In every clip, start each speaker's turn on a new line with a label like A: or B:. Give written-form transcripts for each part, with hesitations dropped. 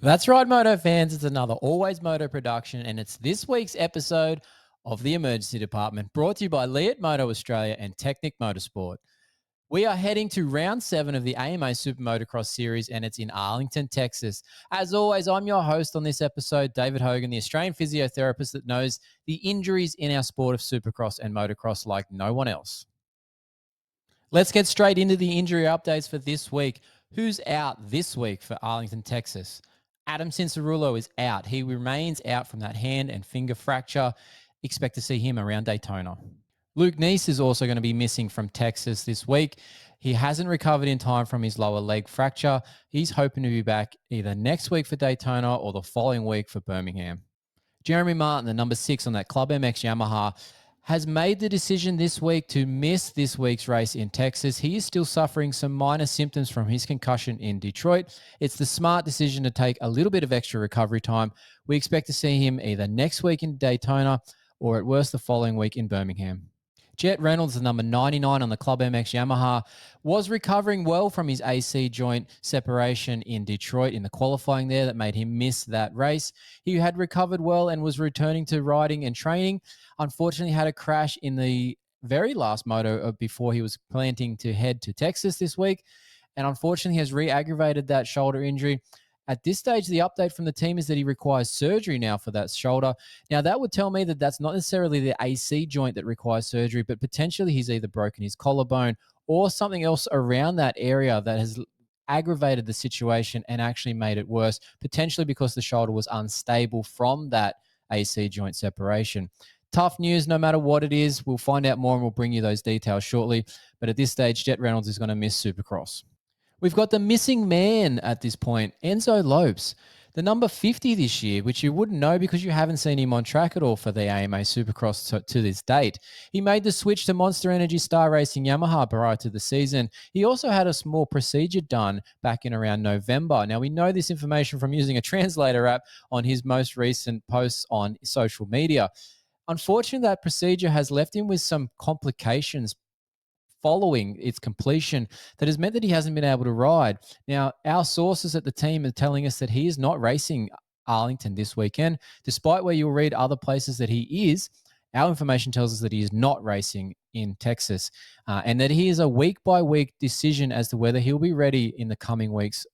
A: That's right, Moto fans. It's another Always Moto production, and it's this week's episode of the Emergency Department, brought to you by Leat Moto Australia and Technic Motorsport. We are heading to round 7 of the AMA Supermotocross series, and it's in Arlington, Texas. As always, I'm your host on this episode, David Hogan, the Australian physiotherapist that knows the injuries in our sport of Supercross and Motocross like no one else. Let's get straight into the injury updates for this week. Who's out this week for Arlington, Texas? Adam Cincerulo is out. He remains out from that hand and finger fracture. Expect to see him around Daytona. Luke Neese is also going to be missing from Texas this week. He hasn't recovered in time from his lower leg fracture. He's hoping to be back either next week for Daytona or the following week for Birmingham. Jeremy Martin, the number 6 on that Club MX Yamaha, has made the decision this week to miss this week's race in Texas. He is still suffering some minor symptoms from his concussion in Detroit. It's the smart decision to take a little bit of extra recovery time. We expect to see him either next week in Daytona or at worst the following week in Birmingham. Jet Reynolds, the number 99 on the Club MX Yamaha, was recovering well from his AC joint separation in Detroit in the qualifying there that made him miss that race. He had recovered well and was returning to riding and training. Unfortunately, had a crash in the very last moto before he was planning to head to Texas this week. And unfortunately, has re-aggravated that shoulder injury. At this stage, the update from the team is that he requires surgery now for that shoulder. Now, that would tell me that that's not necessarily the AC joint that requires surgery, but potentially he's either broken his collarbone or something else around that area that has aggravated the situation and actually made it worse, potentially because the shoulder was unstable from that AC joint separation. Tough news, no matter what it is. We'll find out more and we'll bring you those details shortly. But at this stage, Jet Reynolds is going to miss Supercross. We've got the missing man at this point, Enzo Lopes, the number 50 this year, which you wouldn't know because you haven't seen him on track at all for the AMA Supercross to this date. He made the switch to Monster Energy Star Racing Yamaha prior to the season. He also had a small procedure done back in around November. Now, we know this information from using a translator app on his most recent posts on social media. Unfortunately, that procedure has left him with some complications following its completion that has meant that he hasn't been able to ride. Now, our sources at the team are telling us that he is not racing Arlington this weekend, despite where you'll read other places that he is. Our information tells us that he is not racing in Texas and that he is a week-by-week decision as to whether he'll be ready in the coming weeks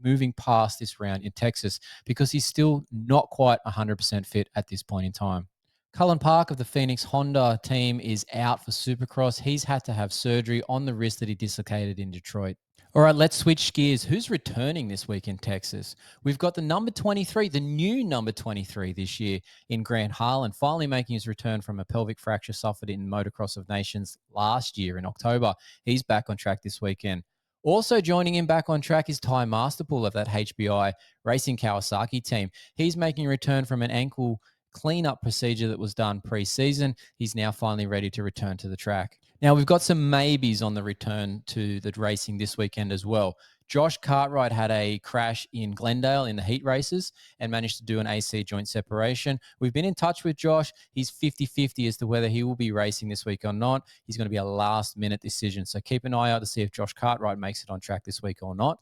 A: moving past this round in Texas because he's still not quite 100% fit at this point in time. Cullen Park of the Phoenix Honda team is out for Supercross. He's had to have surgery on the wrist that he dislocated in Detroit. All right, let's switch gears. Who's returning this week in Texas? We've got the number 23, the new number 23 this year in Grant Harlan, finally making his return from a pelvic fracture suffered in Motocross of Nations last year in October. He's back on track this weekend. Also joining him back on track is Ty Masterpool of that HBI Racing Kawasaki team. He's making a return from an ankle cleanup procedure that was done pre-season. He's now finally ready to return to the track. Now, we've got some maybes on the return to the racing this weekend as well. Josh Cartwright had a crash in Glendale in the heat races and managed to do an AC joint separation. We've been in touch with Josh. He's 50-50 as to whether he will be racing this week or not. He's going to be a last-minute decision. So keep an eye out to see if Josh Cartwright makes it on track this week or not.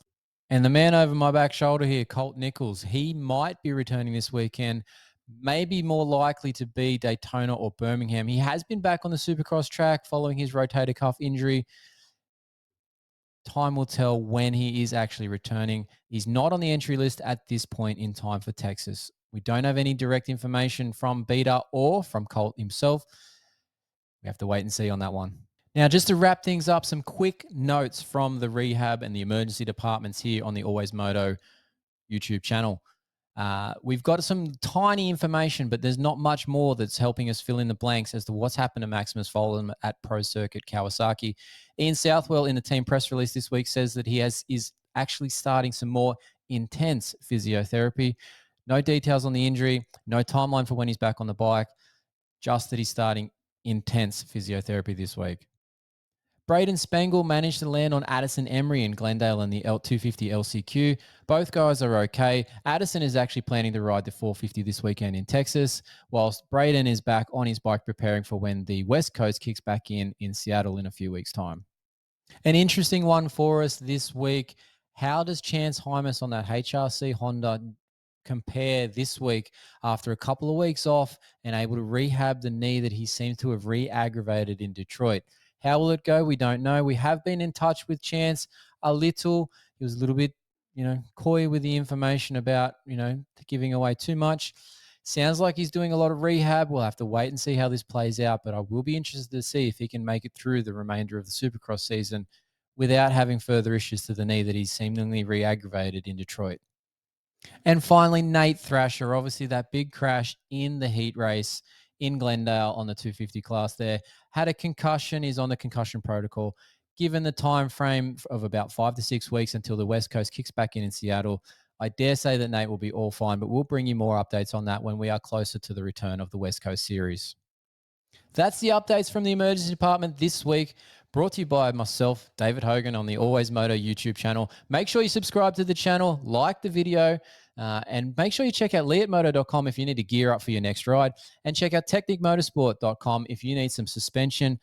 A: And the man over my back shoulder here, Colt Nichols, he might be returning this weekend, maybe more likely to be Daytona or Birmingham. He has been back on the Supercross track following his rotator cuff injury. Time will tell when he is actually returning. He's not on the entry list at this point in time for Texas. We don't have any direct information from Beta or from Colt himself. We have to wait and see on that one. Now, just to wrap things up, some quick notes from the rehab and the emergency departments here on the Always Moto YouTube channel. We've got some tiny information, but there's not much more that's helping us fill in the blanks as to what's happened to Maximus Fulham at Pro Circuit Kawasaki. Ian Southwell in the team press release this week says that he is actually starting some more intense physiotherapy. No details on the injury, no timeline for when he's back on the bike, just that he's starting intense physiotherapy this week. Braden Spangle managed to land on Addison Emery in Glendale in the L250 LCQ. Both guys are okay. Addison is actually planning to ride the 450 this weekend in Texas, whilst Braden is back on his bike preparing for when the West Coast kicks back in Seattle in a few weeks' time. An interesting one for us this week. How does Chance Hymas on that HRC Honda compare this week after a couple of weeks off and able to rehab the knee that he seems to have re-aggravated in Detroit? How will it go? We don't know. We have been in touch with Chance a little. He was a little bit, coy with the information about, giving away too much. Sounds like he's doing a lot of rehab. We'll have to wait and see how this plays out, but I will be interested to see if he can make it through the remainder of the Supercross season without having further issues to the knee that he's seemingly re-aggravated in Detroit. And finally, Nate Thrasher, obviously that big crash in the heat race in Glendale on the 250 class there, had a concussion. He's on the concussion protocol. Given the time frame of about 5 to 6 weeks until the West Coast kicks back in Seattle, I dare say that Nate will be all fine, but we'll bring you more updates on that when we are closer to the return of the West Coast series. That's the updates from the emergency department this week, brought to you by myself, David Hogan, on the Always Moto YouTube channel. Make sure you subscribe to the channel, like the video, and make sure you check out leeatmoto.com if you need to gear up for your next ride, and check out technicmotorsport.com if you need some suspension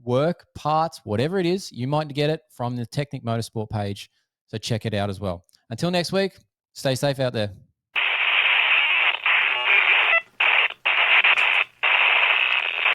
A: work, parts, whatever it is. You might get it from the Technic Motorsport page, so check it out as well. Until next week, stay safe out there.